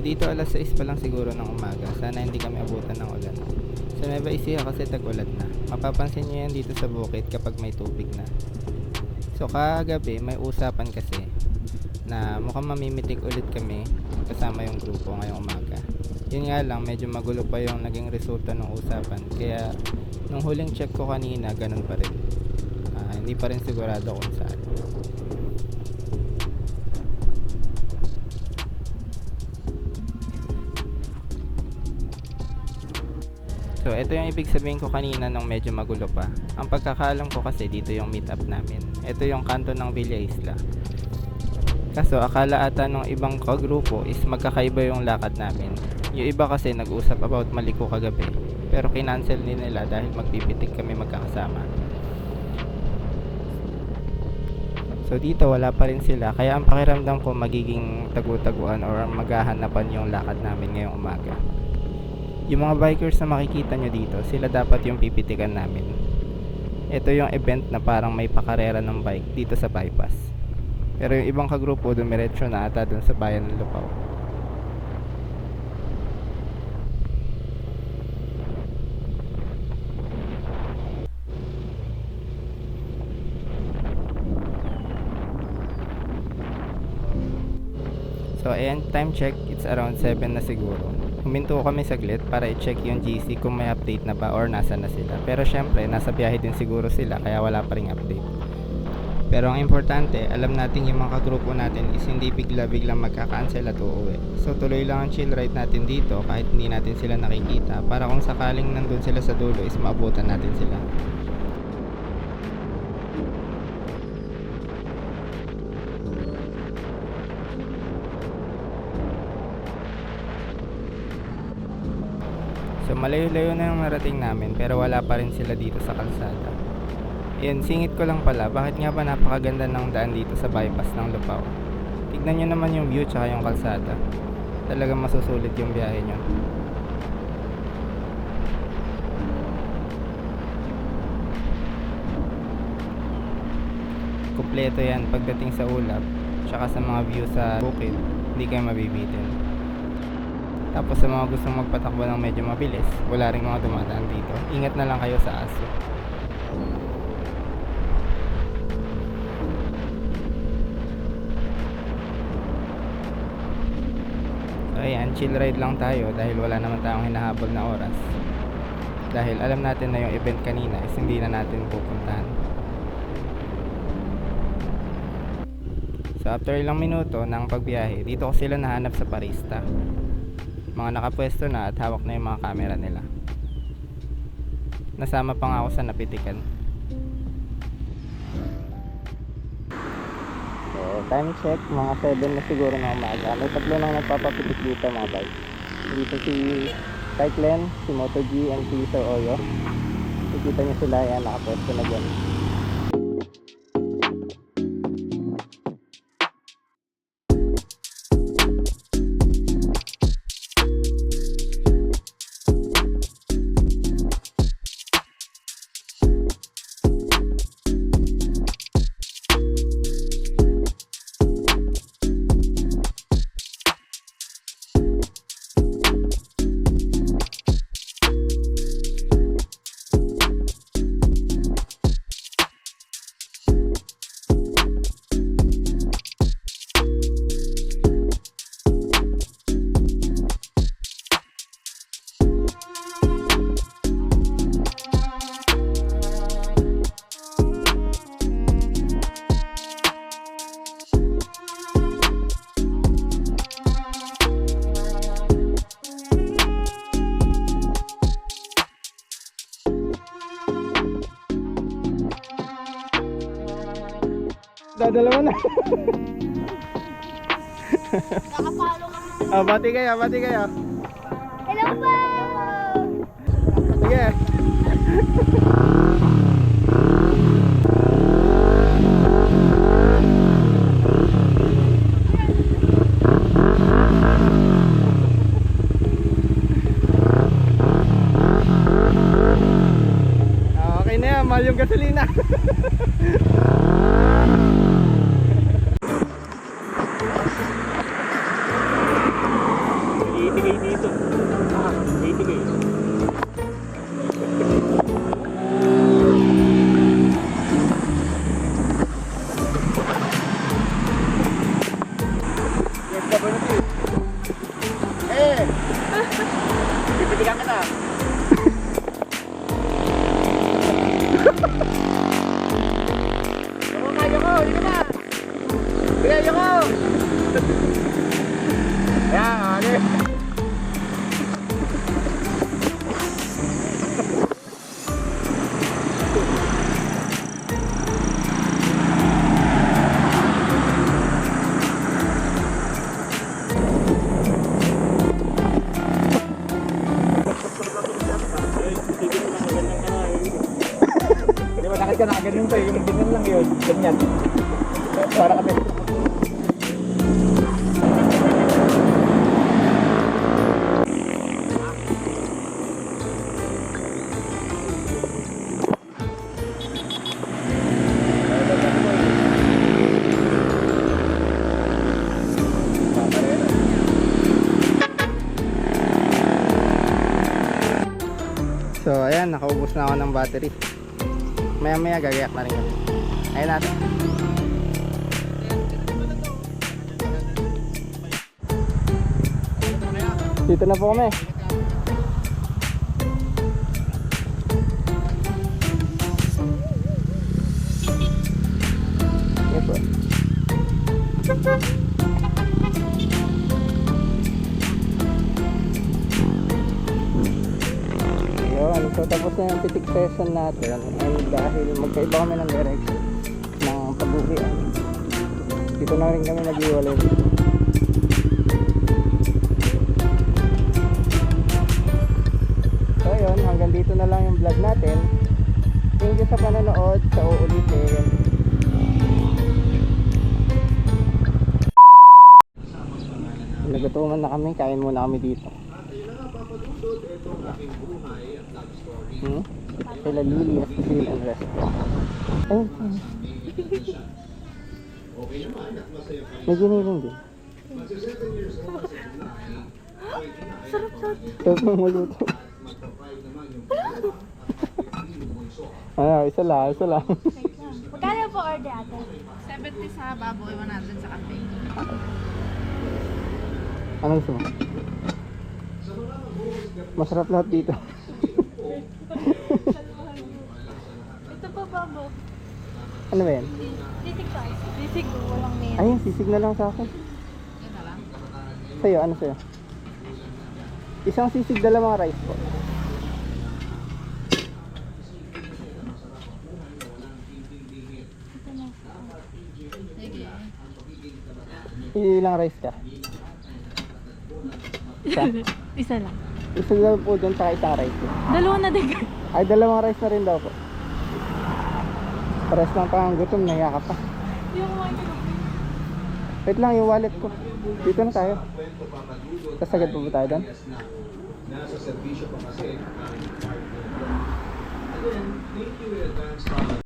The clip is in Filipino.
dito alas 6 pa lang siguro ng umaga. Sana hindi kami abutan ng ulan. Sa Nueva Ecija kasi tag-ulan na. Mapapansin nyo yan dito sa bukid kapag may tubig na. So kagabi may usapan kasi na mukhang mamimitik ulit kami kasama yung grupo ngayong umaga. Yun nga lang, medyo magulo pa yung naging resulta ng usapan. Kaya nung huling check ko kanina, ganun pa rin. Hindi pa rin sigurado kung saan. So, ito yung ibig sabihin ko kanina nung medyo magulo pa. Ang pagkakaalam ko kasi dito yung meet up namin. Ito yung kanto ng Villa Isla. Kaso, akala ata ng ibang kagrupo is magkakaiba yung lakad namin. Yung iba kasi nag-usap about Maliko kagabi. Pero kinancel din nila dahil magpipitik kami magkakasama. So, dito wala pa rin sila. Kaya ang pakiramdam ko magiging tagu-taguan or maghahanapan yung lakad namin ngayong umaga. Yung mga bikers na makikita nyo dito, sila dapat yung pipitikan namin. Ito yung event na parang may pakarera ng bike dito sa bypass. Pero yung ibang kagrupo dumiretso na ata dun sa bayan ng Lupao. So ayan, time check, it's around 7 na siguro. Huminto kami saglit para i-check yung GC kung may update na ba or nasa na sila. Pero syempre, nasa biyahe din siguro sila kaya wala pa ring update. Pero ang importante, alam natin yung mga kagrupo natin is hindi bigla-biglang magka-cancel at uuwi. So tuloy lang ang chill ride natin dito kahit hindi natin sila nakikita para kung sakaling nandun sila sa dulo is maabutan natin sila. So malayo-layo na yung narating namin pero wala pa rin sila dito sa kalsada. Yan, singit ko lang pala, bakit nga ba napakaganda ng daan dito sa bypass ng Lupao? Tignan nyo naman yung view tsaka yung kalsada. Talagang masusulit yung biyahe nyo. Kompleto yan pagdating sa ulap tsaka sa mga view sa bukid, hindi kayo mabibitin. Tapos sa mga gustong magpatakbo ng medyo mabilis, wala ring mga dumadaan dito. Ingat na lang kayo sa aso. So ayan, chill ride lang tayo dahil wala naman tayong hinahabol na oras. Dahil alam natin na yung event kanina is hindi na natin pupuntahan. So after ilang minuto ng pagbiyahe, dito ko sila nahanap sa Parista. Mga nakapwesto na at hawak na yung mga camera nila. Nasama pa nga ako sa napitikan. So time check, mga 7 na siguro na umaga. May tatlo nang nagpapapitik dito mga bike. Dito si Cyclen, si Moto G, and si Sir Oyo. Nakikita nyo sila, yan, nakapwesto na dyan. Dadalawa na. Nakapalo kami. Bati kayo, bati kayo. Hello po! Sige. Okay na yan, mahal yung gasolina. Pipitikan ka na. Yoko, hindi ka na. Sige, yoko. Ayan, okay. Di ba nakit ka na ganyan to, yung ganyan lang yun, ganyan. Para kami. So ayan, nakaubos na ako ng battery. Maya maya gagayak na rin kami. Ayun natin. Dito na po kami. Okay po. Ayun, so tapos na yung pitik session natin. And dahil magkaiba kami ng direction ng pag-uwian, dito na rin kami nag-iwalay. So ayun, hanggang dito na lang yung vlog natin. Thank you sa panonood. Sa uulitin. Nagutuman na kami, kain muna kami dito. Sila Lilia's Grill and Restaurant. Ayun. May giniling din. Sarap ng maluto. Ano, isa lang. Magkano po order ate? 70 sa baboy, 100 sa kape. Anong gusto mo? Masarap lahat dito. Ito po babo. Ano ba yan? Sisig pa. Sisig po, walang mayo. Ayun, sisig na lang sa akin. Yun na lang. Sa'yo, ano sa'yo? Isang sisig, dalawang rice po. Sige. Ilang rice ka? Isa? Isa lang. Isa lang po dyan sa isang rice. Dalawa na din. Ay, dalawang rice na rin daw po. Pares lang pang gutom, nahiya ka pa. Yung mga Wait lang, yung wallet ko. Dito na tayo. Kasagad pa ba tayo doon? Nasa servisyo pa kasi. Again, thank you in advance.